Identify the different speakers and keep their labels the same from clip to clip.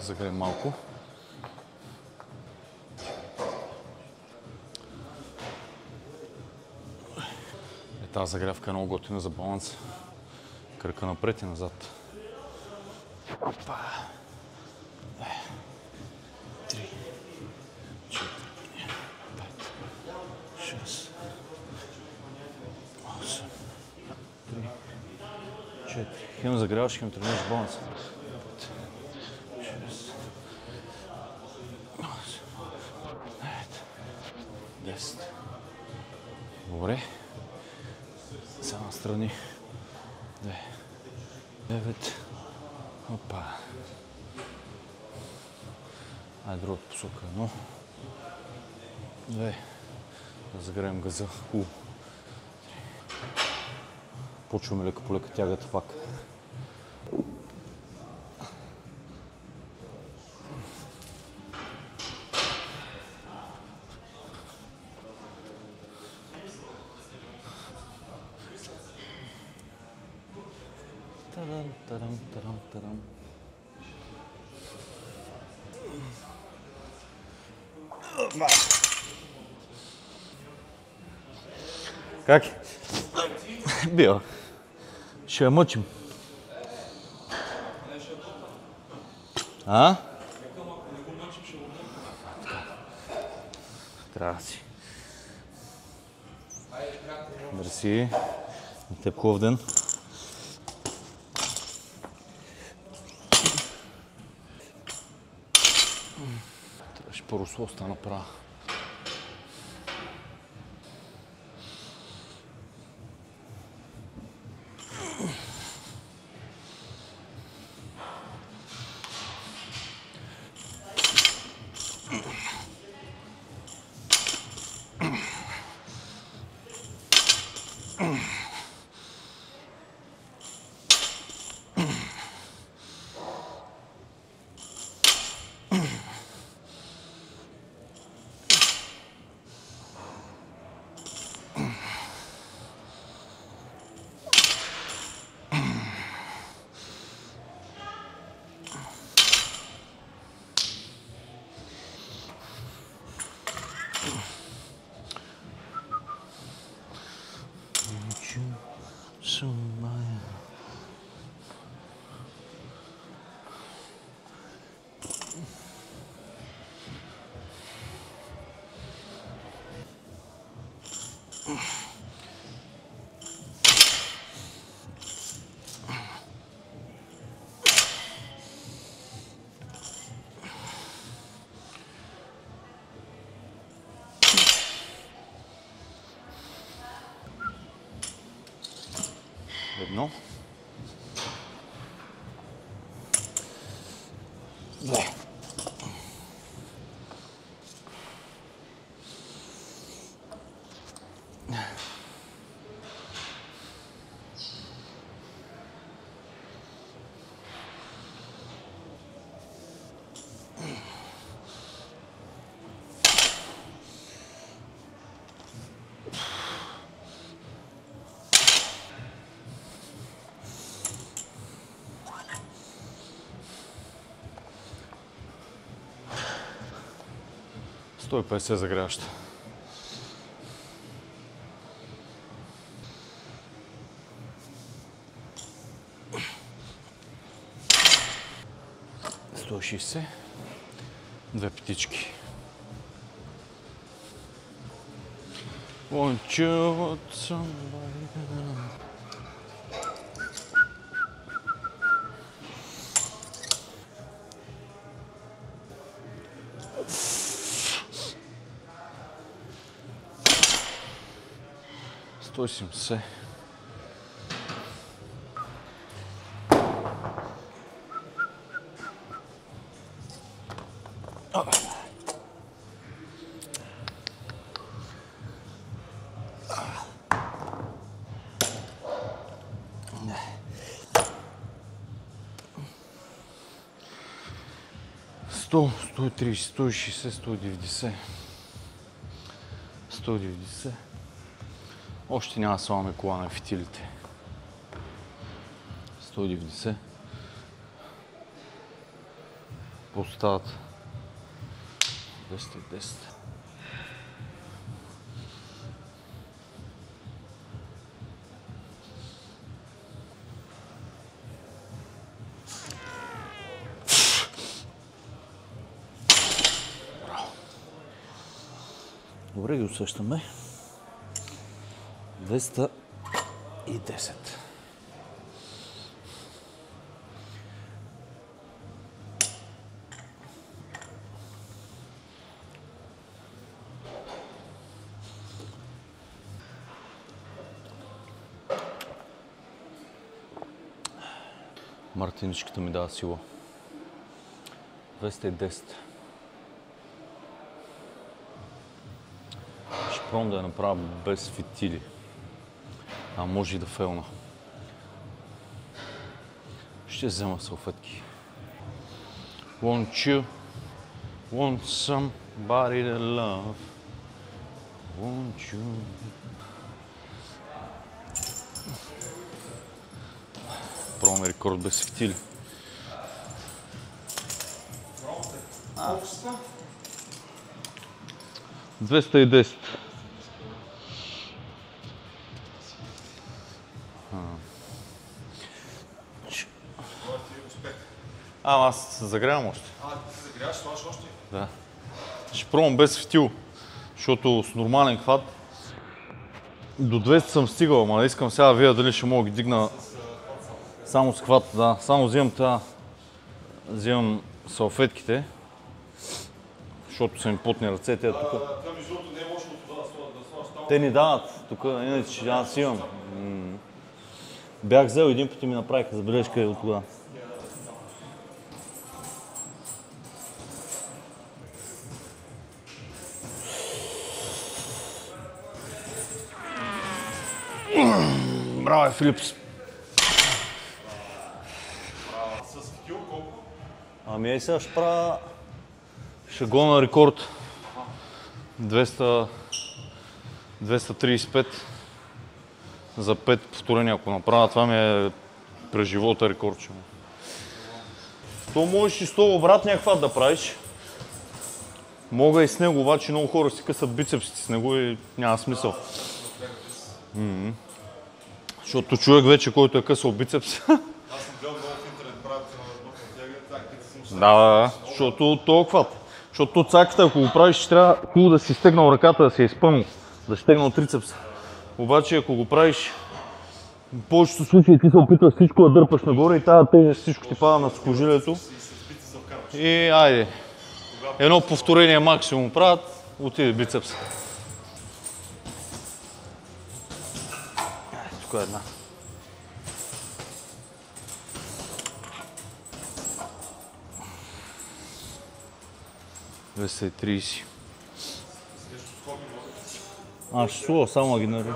Speaker 1: загреем малко. Тази загрявка е много готина за баланс. Кръка напред и назад. Опа! 3, 4, 5, 6, 8, 3, 4. Хем загряваш, хем тренираш баланс. 6, 8, 9, 10. Добре. Сега настрани. 2, 9. Опа. Айде другата посока. 1, 2. Да загреем газа. Почваме лека по лека тягата пак. Тарам. Как? Бил. Ще я мъчим. А? Трябва си. Мерси. На теб хубав ден. Трябваше по-русло да направя. Едно. Две. Сто и 50 загряваща. Сто и 60. Две петички. Won't you want somebody? 180. Сто, 130, 160, 190. 190. Още няма да слагаме кола на фитилите. 190. Остават 210. Добре ги усещаме. 210. Мартиничката ми дава сила. 210. Ще пробвам да я направя без фитили. А може и да фейлна. Ще взема салфетки. Want you, want somebody to love. Want you. Пробваме рекорд без фитили. 210. Аз загрявам още.
Speaker 2: Ти загряваш, слагаш още?
Speaker 1: Да. Ще пробвам без фитил, защото с нормален хват до 200 съм стигал, ама искам сега да видя дали ще мога да ги дигна само с хват. Да, само взимам салфетките, защото са ми потни ръцете.
Speaker 2: Това между другото не е лошо от това да слагаш там.
Speaker 1: Те ни дават, тук иначе аз имам. Бях взел един път и ми направиха забележка от тогава. Браво, Филипс!
Speaker 2: С фитил колко?
Speaker 1: Ами сега ще правя... Ще го на рекорд. 235 за 5 повторения, ако направя. Това ми е през живота рекорд. То можеш и с това обратния хват да правиш. Мога и с него, обаче много хора си късат бицепсите с него и няма смисъл. Защото човек вече, който е късал бицепс.
Speaker 2: Аз съм гледал много в интернет, правят едно тяга, цаките са му
Speaker 1: Да, защото това хват. Защото цаката, ако го правиш, ще трябва хубаво да си стегнал ръката, да си е изпънал, да стегнал трицепса. Обаче, ако го правиш, в повечето случаи ти се опитваш всичко да дърпаш нагоре и тази тежест всичко ти пада на сухожилието. И айде, едно повторение максимум правят, отиде бицепса. Тук е една. Ще слова, само ги наред.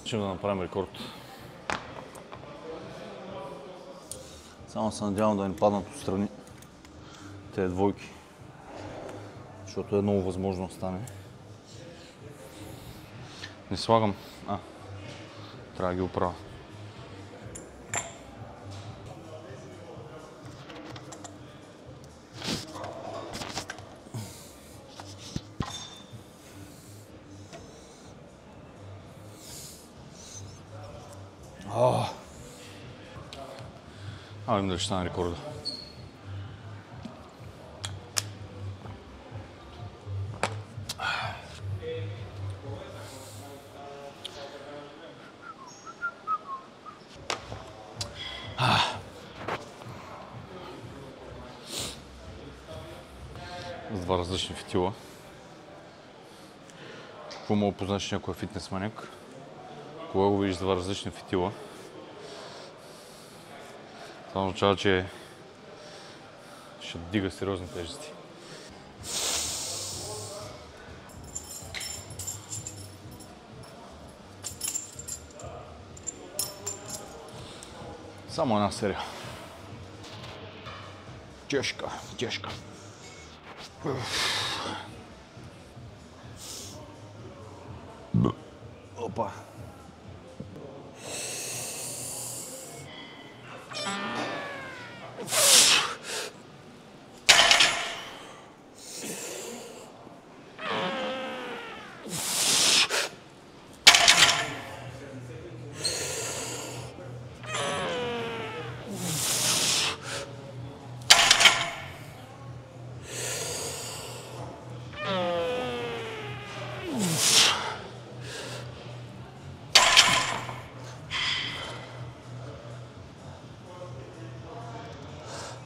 Speaker 1: Ще да направим рекорд. Само се надявам да не паднат отстрани тези двойки, защото е много възможно да стане. Не слагам. Трябва да ги оправя. Видим дали ще стане рекорда. С два различни фитила. Какво мога да познаеш някой фитнес маняк? Кога го видиш с два различни фитила? Това означава, че ще дига сериозни тежести. Само една серия. Тежка, тежка. Опа.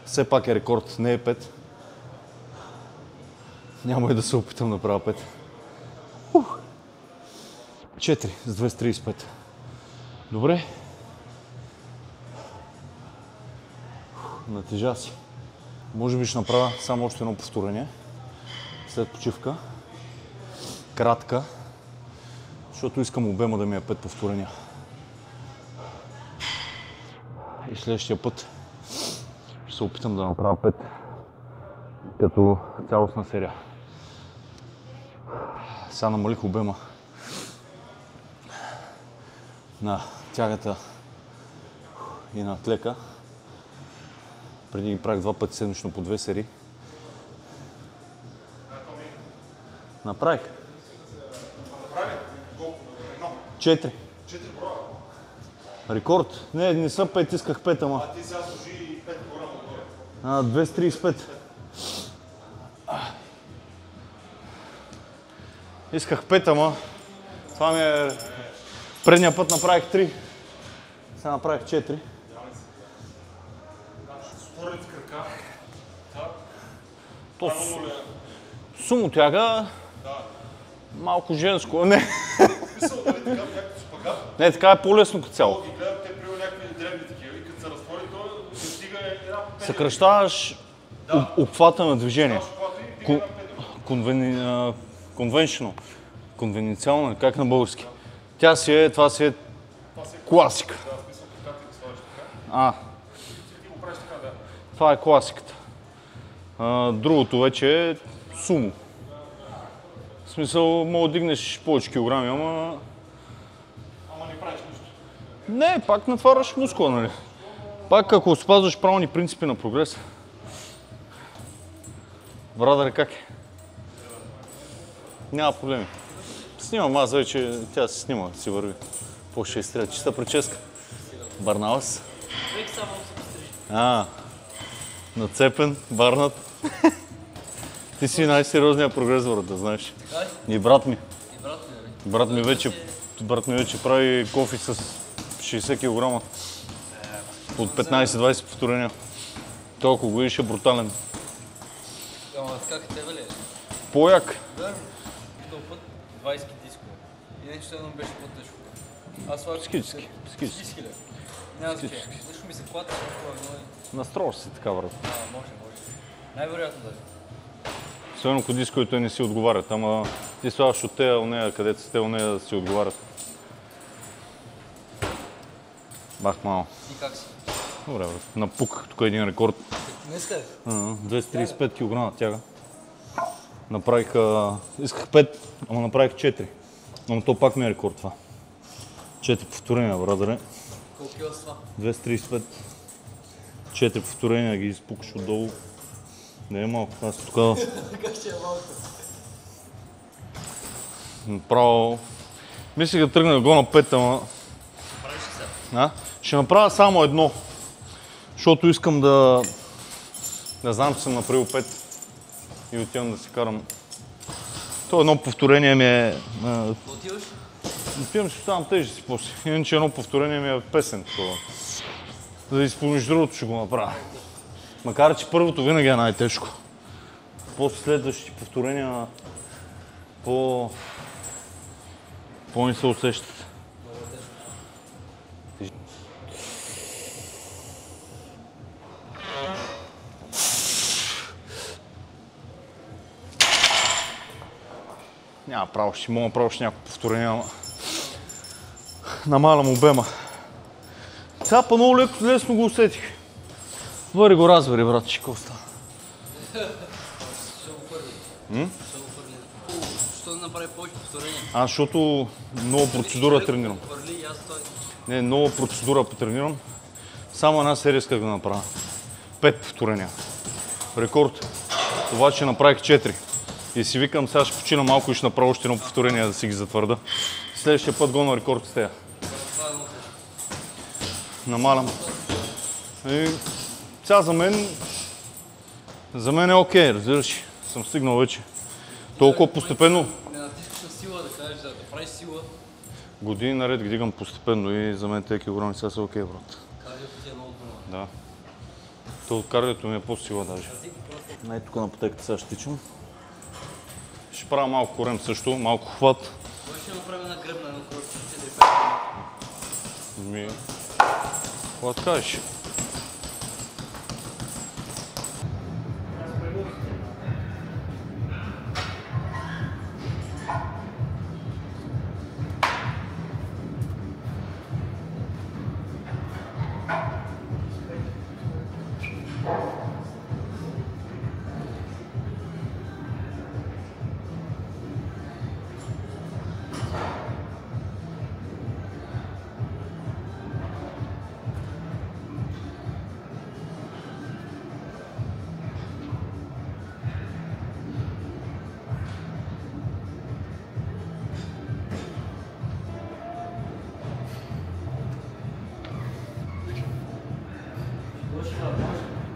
Speaker 1: Все пак е рекорд, не е 5. Няма и да се опитам да правя 5. 4 с 235. Добре. Натежа си. Може би ще направя само още едно повторение. След почивка. Кратка. Защото искам обема да ми е 5 повторения. И следващия път ще се опитам да направя 5 като цялостна серия. Сега намалих обема на тягата и на атлека. Преди ги правих 2 пъти седмично по 2 серии. Направих. 4.
Speaker 2: 4 броя.
Speaker 1: Рекорд. Не са 5, исках 5, ама.
Speaker 2: А ти сега служи 5 броя отгоре.
Speaker 1: 235. Исках 5, ама. Това ми е... Предния път направих 3. Сега направих 4.
Speaker 2: Според крака.
Speaker 1: То сумо тяга... Малко женско. Не.
Speaker 2: Мисъл, дали така някакъв спагат?
Speaker 1: Не, така е по-лесно като цяло.
Speaker 2: Ги гледам, те приема някакви древни такива и като се разтвори, то се стига една пеня.
Speaker 1: Съкращаваш обхвата на движение.
Speaker 2: И дига една пеня.
Speaker 1: Конвеншнъл. Конвенционално, как на български. Това си е класика.
Speaker 2: Да, в смисъл, така ти го слагаш така. Ти го правиш така, да.
Speaker 1: Това е класиката. Другото вече е сумо. В смисъл, мога да дигнеш повече килограми, ама...
Speaker 2: Ама не правиш нищо.
Speaker 1: Не, пак натварваш мускула, нали? Пак ако спазваш правилни принципи на прогреса. Брадър, как е? Няма проблеми. Снимам аз вече, тя се снима, си върви. По-ще изстря. Чиста прическа. Барналас.
Speaker 3: Век само се пострижи.
Speaker 1: Нацепен, барнат. Ти си най-сериозният прогрес, да знаеш.
Speaker 3: Кай?
Speaker 1: И брат ми.
Speaker 3: И брат ми, нали?
Speaker 1: Брат ми вече прави кофи с 60 кг. От 15-20 повторения. Толкова го видиш е брутален.
Speaker 3: Ама как е тебе ли?
Speaker 1: По-як.
Speaker 3: Верно. Този път 20 дискове. Иначе все едно беше по-тежко. Аз слагах...
Speaker 1: Психически.
Speaker 3: Психически ли? Няма значение. Нещо ми се клата, но...
Speaker 1: Настроиш си така, брат.
Speaker 3: Може. Най-вероятно да е.
Speaker 1: Особено ако дисковете не си отговарят, ама ти слагаш от тея, онея, където са те, онея да си отговарят. Бах мало.
Speaker 3: И как си?
Speaker 1: Добре, брат. Напуках тук един рекорд.
Speaker 3: Днеска е?
Speaker 1: 235 кг тяга. Направих... Исках 5, ама направих 4. Ама то пак ми е рекорд това. 4 повторения, брадъре.
Speaker 3: Колко кила с това?
Speaker 1: 235. 4 повторения ги изпукаш отдолу. Не е малко, аз тук
Speaker 3: Как ще е малко?
Speaker 1: направо... Мислих да тръгна да го на 5, ама...
Speaker 3: Правиш ли сега?
Speaker 1: Ще направя само едно, защото искам да знам, че съм направил 5 и отивам да си карам. То едно повторение ми е...
Speaker 3: Отиваш?
Speaker 1: Отивам, ще оставам тежи си после. Иначе едно повторение ми е песен такова. За да изпълниш другото ще го направя. Макар, че първото винаги е най-тежко. После следващите повторения по-не се усещат. Няма право, ще мога право някакво повторение, ама намалям обема. Сега по-много лесно го усетих. Вари го разбери, брат, какво става?
Speaker 3: Ще го първи. Ще го първи. Що направи повече повторения.
Speaker 1: Аз, защото много процедура тренирам.
Speaker 3: Хвърли и аз той.
Speaker 1: Не, много процедура потренирам. Само една серия исках да направя. 5 повторения. Рекорд. Обаче направих 4. И си викам, сега ще почина малко и ще направя още едно повторение да си ги затвърда. Следващия път го на рекорд с тея.
Speaker 3: Това е много тежко.
Speaker 1: Намалям. И сега за мен е окей, разбираш. Съм стигнал вече. Толкова постепенно.
Speaker 3: Не натискаш на сила, да кажеш, да правиш сила.
Speaker 1: Години наред ги дигам постепенно и за мен тези килограми сега са окей, брат.
Speaker 3: Кардиото ти е много добро.
Speaker 1: Да. То кардиото ми е по-сила даже. Най тук на пътеката сега ще тичам. Ще правя малко корем също, малко хват.
Speaker 3: Кой ще направим една гръбна, едно корето 4-5 км?
Speaker 1: Ми... Какво да кажеш?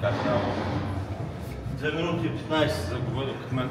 Speaker 2: Как трябва?
Speaker 1: 2 минути и 15 за говедо като мен.